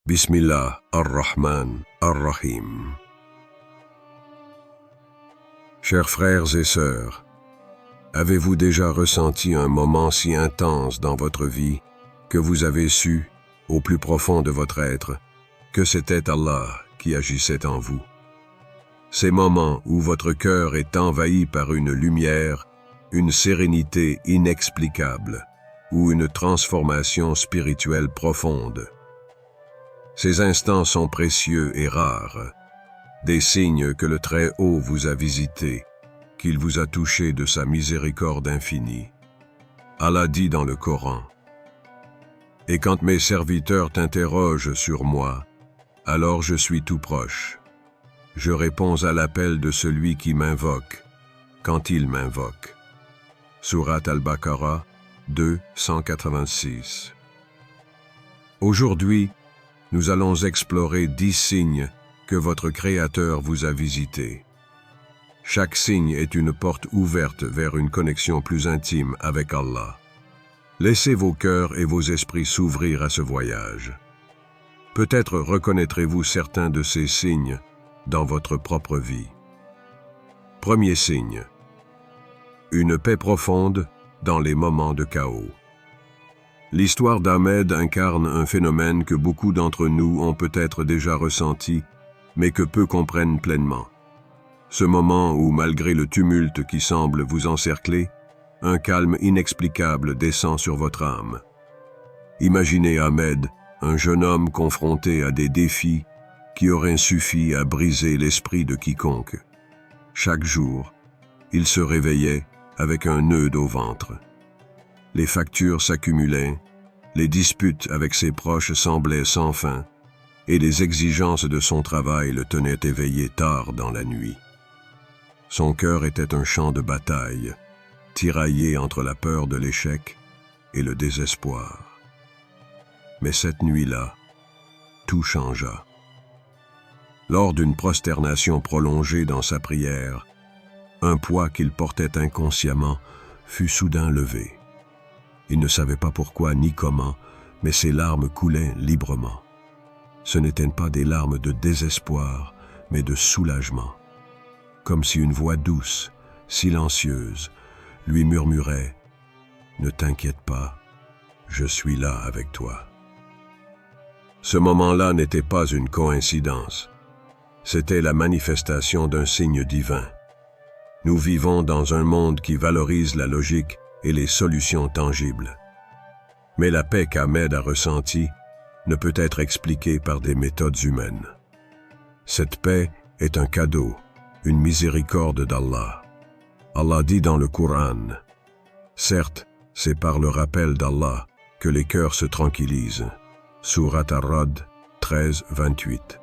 Bismillah ar-Rahman ar-Rahim. Chers frères et sœurs, avez-vous déjà ressenti un moment si intense dans votre vie que vous avez su, au plus profond de votre être, que c'était Allah qui agissait en vous? Ces moments où votre cœur est envahi par une lumière, une sérénité inexplicable ou une transformation spirituelle profonde. Ces instants sont précieux et rares, des signes que le Très-Haut vous a visités, qu'il vous a touché de sa miséricorde infinie. Allah dit dans le Coran: « Et quand mes serviteurs t'interrogent sur moi, alors je suis tout proche. Je réponds à l'appel de celui qui m'invoque, quand il m'invoque. » Sourate Al-Baqarah 2, 186. Aujourd'hui, nous allons explorer 10 signes que votre Créateur vous a visités. Chaque signe est une porte ouverte vers une connexion plus intime avec Allah. Laissez vos cœurs et vos esprits s'ouvrir à ce voyage. Peut-être reconnaîtrez-vous certains de ces signes dans votre propre vie. Premier signe: une paix profonde dans les moments de chaos. L'histoire d'Ahmed incarne un phénomène que beaucoup d'entre nous ont peut-être déjà ressenti, mais que peu comprennent pleinement. Ce moment où, malgré le tumulte qui semble vous encercler, un calme inexplicable descend sur votre âme. Imaginez Ahmed, un jeune homme confronté à des défis qui auraient suffi à briser l'esprit de quiconque. Chaque jour, il se réveillait avec un nœud au ventre. Les factures s'accumulaient, les disputes avec ses proches semblaient sans fin, et les exigences de son travail le tenaient éveillé tard dans la nuit. Son cœur était un champ de bataille, tiraillé entre la peur de l'échec et le désespoir. Mais cette nuit-là, tout changea. Lors d'une prosternation prolongée dans sa prière, un poids qu'il portait inconsciemment fut soudain levé. Il ne savait pas pourquoi ni comment, mais ses larmes coulaient librement. Ce n'étaient pas des larmes de désespoir, mais de soulagement. Comme si une voix douce, silencieuse, lui murmurait: « Ne t'inquiète pas, je suis là avec toi. » Ce moment-là n'était pas une coïncidence. C'était la manifestation d'un signe divin. Nous vivons dans un monde qui valorise la logique et les solutions tangibles. Mais la paix qu'Ahmed a ressentie ne peut être expliquée par des méthodes humaines. Cette paix est un cadeau, une miséricorde d'Allah. Allah dit dans le Coran: « Certes, c'est par le rappel d'Allah que les cœurs se tranquillisent. » Sourate Ar-Ra'd 13, 28.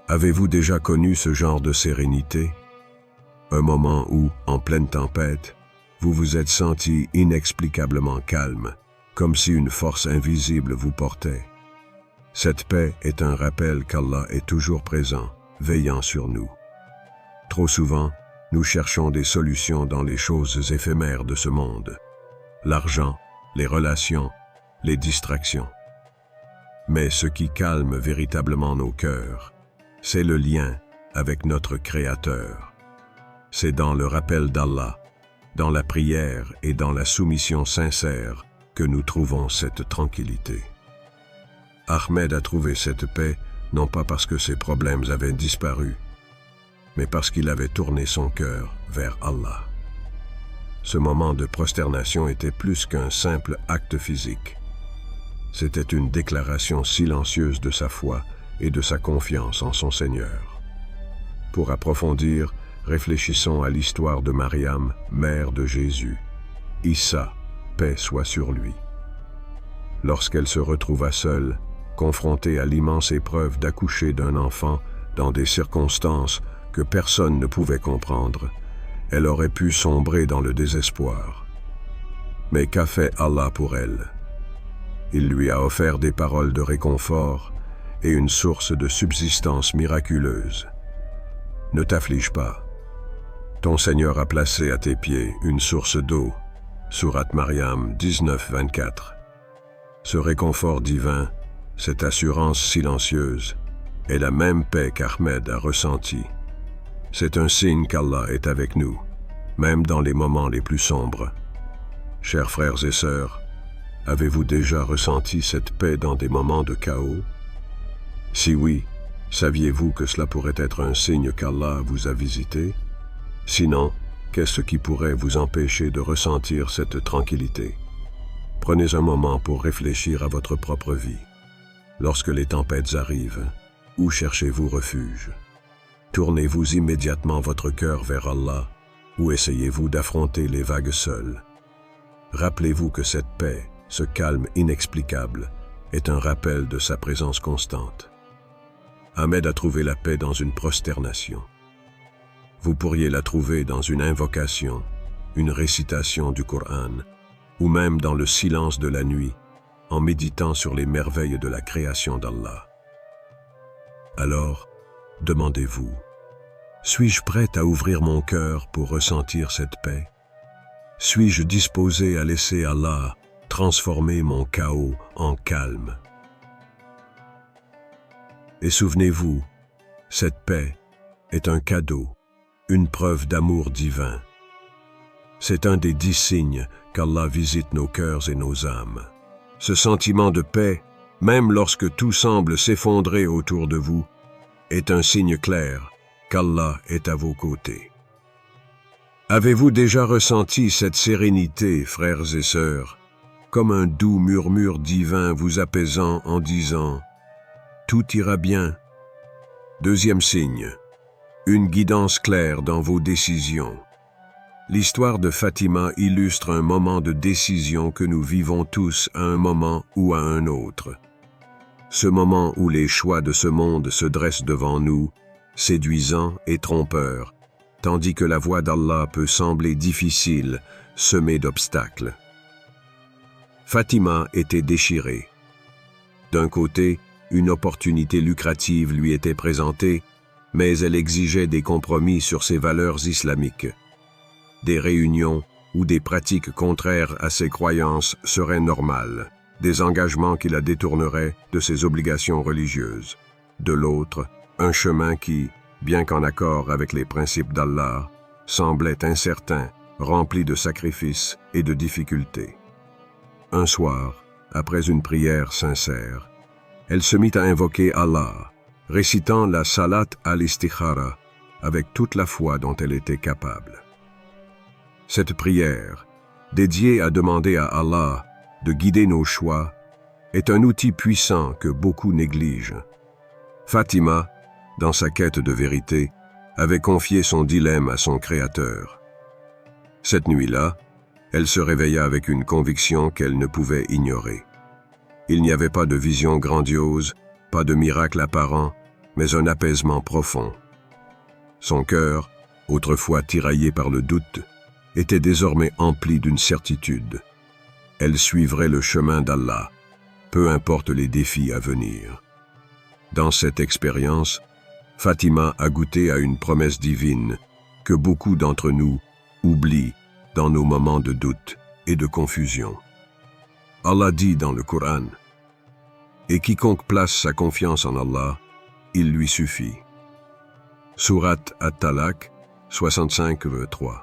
Avez-vous déjà connu ce genre de sérénité? Un moment où, en pleine tempête, vous vous êtes senti inexplicablement calme, comme si une force invisible vous portait. Cette paix est un rappel qu'Allah est toujours présent, veillant sur nous. Trop souvent, nous cherchons des solutions dans les choses éphémères de ce monde: l'argent, les relations, les distractions. Mais ce qui calme véritablement nos cœurs, c'est le lien avec notre Créateur. C'est dans le rappel d'Allah, dans la prière et dans la soumission sincère que nous trouvons cette tranquillité. Ahmed a trouvé cette paix non pas parce que ses problèmes avaient disparu, mais parce qu'il avait tourné son cœur vers Allah. Ce moment de prosternation était plus qu'un simple acte physique. C'était une déclaration silencieuse de sa foi et de sa confiance en son Seigneur. Pour approfondir, réfléchissons à l'histoire de Mariam, mère de Jésus. Issa, paix soit sur lui. Lorsqu'elle se retrouva seule, confrontée à l'immense épreuve d'accoucher d'un enfant dans des circonstances que personne ne pouvait comprendre, elle aurait pu sombrer dans le désespoir. Mais qu'a fait Allah pour elle? Il lui a offert des paroles de réconfort et une source de subsistance miraculeuse. Ne t'afflige pas. Ton Seigneur a placé à tes pieds une source d'eau. Sourate Mariam 19, 24. Ce réconfort divin, Cette assurance silencieuse est la même paix qu'Ahmed a ressentie. C'est un signe qu'Allah est avec nous, même dans les moments les plus sombres. Chers frères et sœurs, avez-vous déjà ressenti cette paix dans des moments de chaos? Si oui, saviez-vous que cela pourrait être un signe qu'Allah vous a visité? Sinon, qu'est-ce qui pourrait vous empêcher de ressentir cette tranquillité? Prenez un moment pour réfléchir à votre propre vie. Lorsque les tempêtes arrivent, où cherchez-vous refuge? Tournez-vous immédiatement votre cœur vers Allah ou essayez-vous d'affronter les vagues seuls? Rappelez-vous que cette paix, ce calme inexplicable, est un rappel de sa présence constante. Ahmed a trouvé la paix dans une prosternation. Vous pourriez la trouver dans une invocation, une récitation du Coran, ou même dans le silence de la nuit, en méditant sur les merveilles de la création d'Allah. Alors, demandez-vous, suis-je prête à ouvrir mon cœur pour ressentir cette paix? Suis-je disposé à laisser Allah transformer mon chaos en calme? Et souvenez-vous, cette paix est un cadeau, une preuve d'amour divin. C'est un des 10 signes qu'Allah visite nos cœurs et nos âmes. Ce sentiment de paix, même lorsque tout semble s'effondrer autour de vous, est un signe clair qu'Allah est à vos côtés. Avez-vous déjà ressenti cette sérénité, frères et sœurs, comme un doux murmure divin vous apaisant en disant « Tout ira bien ». Deuxième signe, une guidance claire dans vos décisions. L'histoire de Fatima illustre un moment de décision que nous vivons tous à un moment ou à un autre. Ce moment où les choix de ce monde se dressent devant nous, séduisants et trompeurs, tandis que la voie d'Allah peut sembler difficile, semée d'obstacles. Fatima était déchirée. D'un côté, une opportunité lucrative lui était présentée, mais elle exigeait des compromis sur ses valeurs islamiques. Des réunions ou des pratiques contraires à ses croyances seraient normales, des engagements qui la détourneraient de ses obligations religieuses. De l'autre, un chemin qui, bien qu'en accord avec les principes d'Allah, semblait incertain, rempli de sacrifices et de difficultés. Un soir, après une prière sincère, elle se mit à invoquer Allah, récitant la Salat al-Istikhara avec toute la foi dont elle était capable. Cette prière, dédiée à demander à Allah de guider nos choix, est un outil puissant que beaucoup négligent. Fatima, dans sa quête de vérité, avait confié son dilemme à son Créateur. Cette nuit-là, elle se réveilla avec une conviction qu'elle ne pouvait ignorer. Il n'y avait pas de vision grandiose, pas de miracle apparent, mais un apaisement profond. Son cœur, autrefois tiraillé par le doute, était désormais empli d'une certitude. Elle suivrait le chemin d'Allah, peu importe les défis à venir. Dans cette expérience, Fatima a goûté à une promesse divine que beaucoup d'entre nous oublient dans nos moments de doute et de confusion. Allah dit dans le Coran, « Et quiconque place sa confiance en Allah, il lui suffit. » Sourate At-Talaq, 65-3.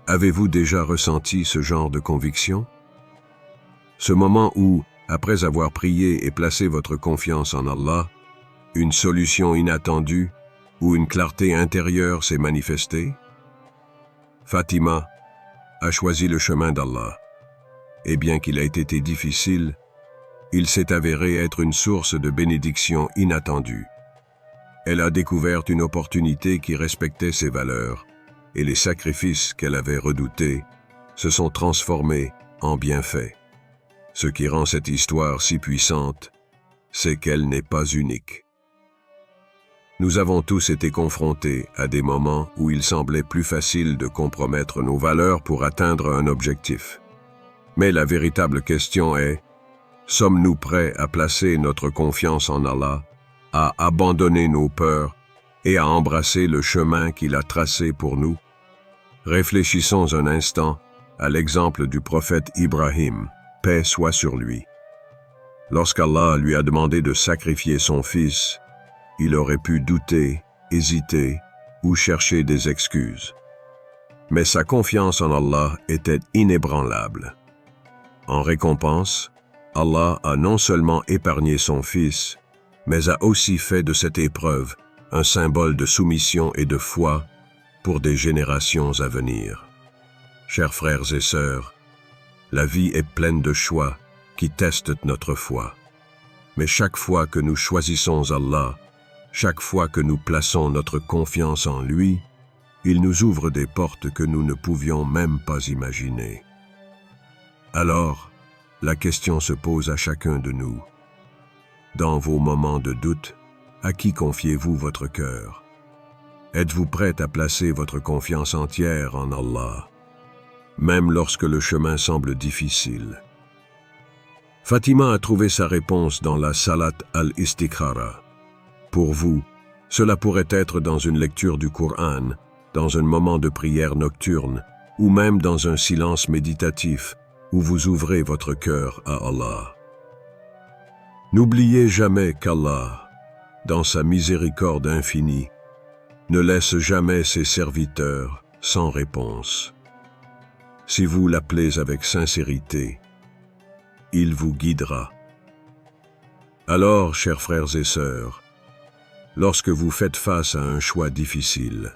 Avez-vous déjà ressenti ce genre de conviction? Ce moment où, après avoir prié et placé votre confiance en Allah, une solution inattendue ou une clarté intérieure s'est manifestée? Fatima a choisi le chemin d'Allah, et bien qu'il ait été difficile, il s'est avéré être une source de bénédiction inattendue. Elle a découvert une opportunité qui respectait ses valeurs, et les sacrifices qu'elle avait redoutés se sont transformés en bienfaits. Ce qui rend cette histoire si puissante, c'est qu'elle n'est pas unique. Nous avons tous été confrontés à des moments où il semblait plus facile de compromettre nos valeurs pour atteindre un objectif. Mais la véritable question est, sommes-nous prêts à placer notre confiance en Allah, à abandonner nos peurs et à embrasser le chemin qu'il a tracé pour nous? Réfléchissons un instant à l'exemple du prophète Ibrahim, paix soit sur lui. Lorsqu'Allah lui a demandé de sacrifier son fils, il aurait pu douter, hésiter ou chercher des excuses. Mais sa confiance en Allah était inébranlable. En récompense, Allah a non seulement épargné son fils, mais a aussi fait de cette épreuve un symbole de soumission et de foi pour des générations à venir. Chers frères et sœurs, la vie est pleine de choix qui testent notre foi. Mais chaque fois que nous choisissons Allah, chaque fois que nous plaçons notre confiance en lui, il nous ouvre des portes que nous ne pouvions même pas imaginer. Alors, la question se pose à chacun de nous. Dans vos moments de doute, à qui confiez-vous votre cœur? Êtes-vous prêt à placer votre confiance entière en Allah, même lorsque le chemin semble difficile? Fatima a trouvé sa réponse dans la Salat al-Istikhara. Pour vous, cela pourrait être dans une lecture du Coran, dans un moment de prière nocturne, ou même dans un silence méditatif où vous ouvrez votre cœur à Allah. N'oubliez jamais qu'Allah, dans sa miséricorde infinie, ne laisse jamais ses serviteurs sans réponse. Si vous l'appelez avec sincérité, il vous guidera. Alors, chers frères et sœurs, lorsque vous faites face à un choix difficile,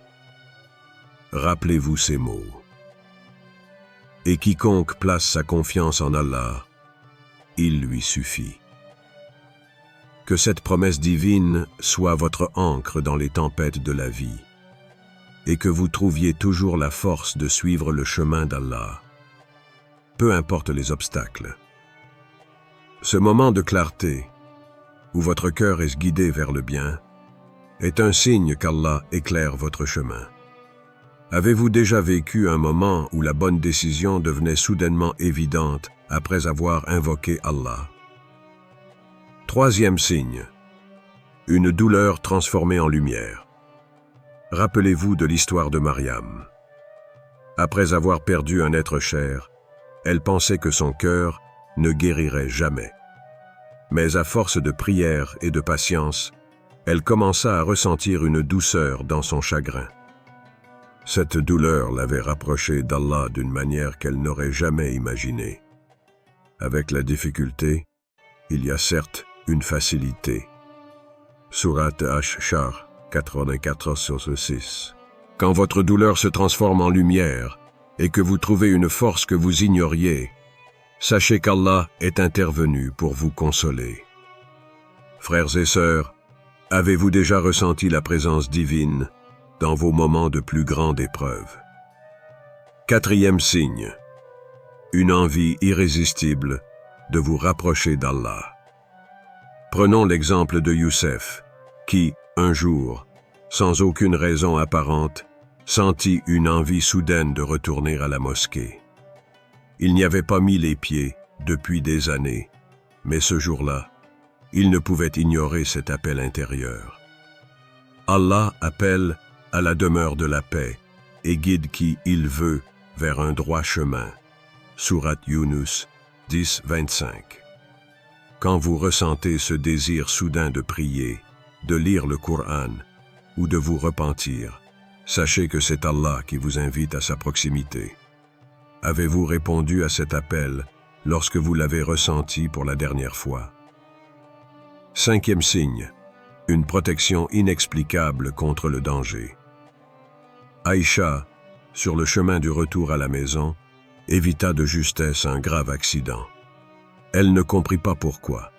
rappelez-vous ces mots. Et quiconque place sa confiance en Allah, il lui suffit. Que cette promesse divine soit votre ancre dans les tempêtes de la vie, et que vous trouviez toujours la force de suivre le chemin d'Allah, peu importe les obstacles. Ce moment de clarté, où votre cœur est guidé vers le bien, est un signe qu'Allah éclaire votre chemin. Avez-vous déjà vécu un moment où la bonne décision devenait soudainement évidente après avoir invoqué Allah? Troisième signe, une douleur transformée en lumière. Rappelez-vous de l'histoire de Mariam. Après avoir perdu un être cher, elle pensait que son cœur ne guérirait jamais. Mais à force de prière et de patience, elle commença à ressentir une douceur dans son chagrin. Cette douleur l'avait rapprochée d'Allah d'une manière qu'elle n'aurait jamais imaginée. Avec la difficulté, il y a certes une facilité. Surat Ash-Shar 94-6. Quand votre douleur se transforme en lumière et que vous trouvez une force que vous ignoriez, sachez qu'Allah est intervenu pour vous consoler. Frères et sœurs, avez-vous déjà ressenti la présence divine dans vos moments de plus grande épreuve? Quatrième signe, une envie irrésistible de vous rapprocher d'Allah. Prenons l'exemple de Youssef, qui, un jour, sans aucune raison apparente, sentit une envie soudaine de retourner à la mosquée. Il n'y avait pas mis les pieds depuis des années, mais ce jour-là, il ne pouvait ignorer cet appel intérieur. Allah appelle à la demeure de la paix et guide qui il veut vers un droit chemin. Surat Yunus 10-25. Quand vous ressentez ce désir soudain de prier, de lire le Coran ou de vous repentir, sachez que c'est Allah qui vous invite à sa proximité. Avez-vous répondu à cet appel lorsque vous l'avez ressenti pour la dernière fois? Cinquième signe, une protection inexplicable contre le danger. Aïcha, sur le chemin du retour à la maison, évita de justesse un grave accident. Elle ne comprit pas pourquoi,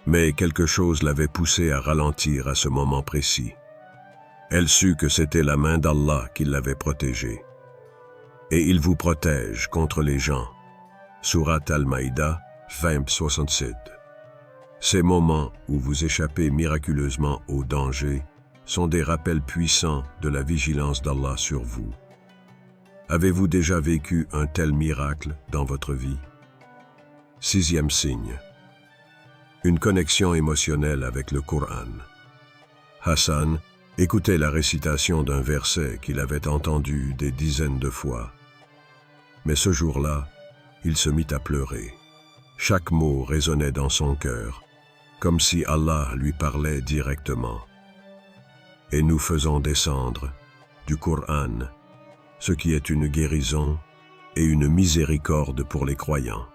mais quelque chose l'avait poussée à ralentir à ce moment précis. Elle sut que c'était la main d'Allah qui l'avait protégée. Et il vous protège contre les gens. Surat Al-Maïda 20-67. Ces moments où vous échappez miraculeusement au danger sont des rappels puissants de la vigilance d'Allah sur vous. Avez-vous déjà vécu un tel miracle dans votre vie? Sixième signe, une connexion émotionnelle avec le Coran. Hassan écoutait la récitation d'un verset qu'il avait entendu des dizaines de fois. Mais ce jour-là, il se mit à pleurer. Chaque mot résonnait dans son cœur, comme si Allah lui parlait directement. Et nous faisons descendre du Coran ce qui est une guérison et une miséricorde pour les croyants.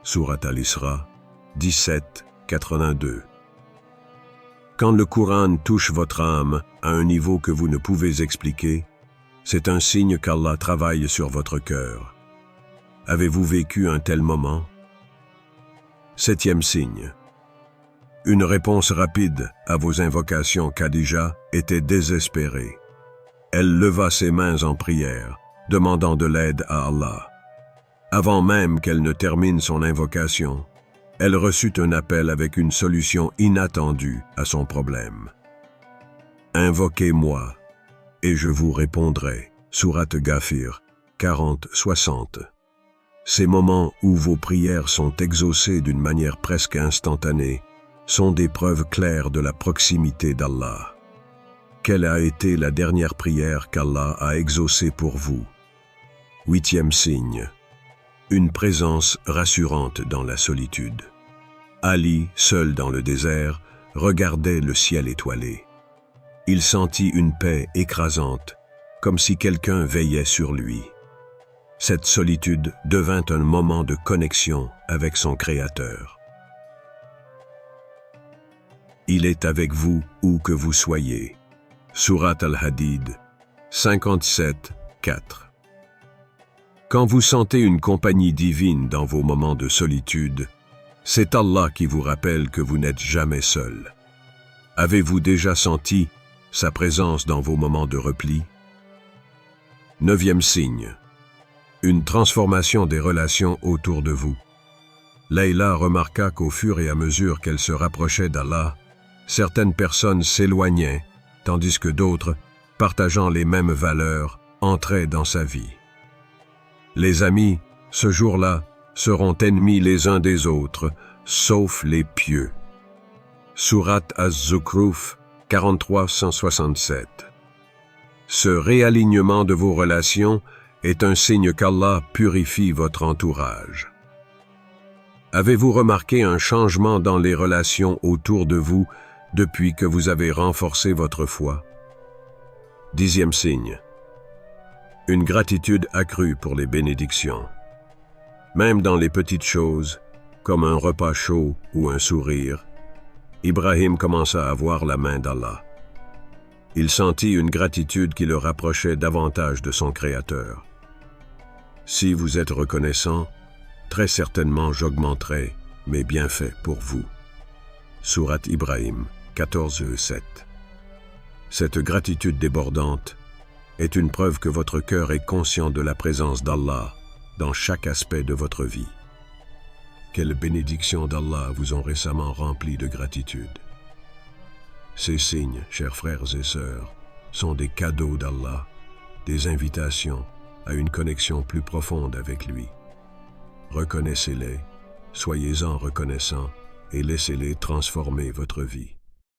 Sourate Al-Isra 17, 82. Quand le Coran touche votre âme à un niveau que vous ne pouvez expliquer, c'est un signe qu'Allah travaille sur votre cœur. Avez-vous vécu un tel moment? 7e signe. Une réponse rapide à vos invocations, Khadija était désespérée. Elle leva ses mains en prière, demandant de l'aide à Allah. Avant même qu'elle ne termine son invocation, elle reçut un appel avec une solution inattendue à son problème. « Invoquez-moi, et je vous répondrai. » Sourate Ghafir 40-60. Ces moments où vos prières sont exaucées d'une manière presque instantanée sont des preuves claires de la proximité d'Allah. Quelle a été la dernière prière qu'Allah a exaucée pour vous? 8e signe. Une présence rassurante dans la solitude. Ali, seul dans le désert, regardait le ciel étoilé. Il sentit une paix écrasante, comme si quelqu'un veillait sur lui. Cette solitude devint un moment de connexion avec son Créateur. Il est avec vous où que vous soyez. Sourate Al-Hadid 57, 4. Quand vous sentez une compagnie divine dans vos moments de solitude, c'est Allah qui vous rappelle que vous n'êtes jamais seul. Avez-vous déjà senti sa présence dans vos moments de repli? 9e signe. Une transformation des relations autour de vous. Layla remarqua qu'au fur et à mesure qu'elle se rapprochait d'Allah, certaines personnes s'éloignaient, tandis que d'autres, partageant les mêmes valeurs, entraient dans sa vie. Les amis, ce jour-là, seront ennemis les uns des autres, sauf les pieux. Sourate Az-Zukhruf 43-167. Ce réalignement de vos relations est un signe qu'Allah purifie votre entourage. Avez-vous remarqué un changement dans les relations autour de vous depuis que vous avez renforcé votre foi? 10e signe. Une gratitude accrue pour les bénédictions. Même dans les petites choses, comme un repas chaud ou un sourire, Ibrahim commença à voir la main d'Allah. Il sentit une gratitude qui le rapprochait davantage de son Créateur. Si vous êtes reconnaissant, très certainement j'augmenterai mes bienfaits pour vous. Sourate Ibrahim 14:7. Cette gratitude débordante est une preuve que votre cœur est conscient de la présence d'Allah dans chaque aspect de votre vie. Quelles bénédictions d'Allah vous ont récemment rempli de gratitude. Ces signes, chers frères et sœurs, sont des cadeaux d'Allah, des invitations à une connexion plus profonde avec lui. Reconnaissez-les, soyez-en reconnaissants et laissez-les transformer votre vie.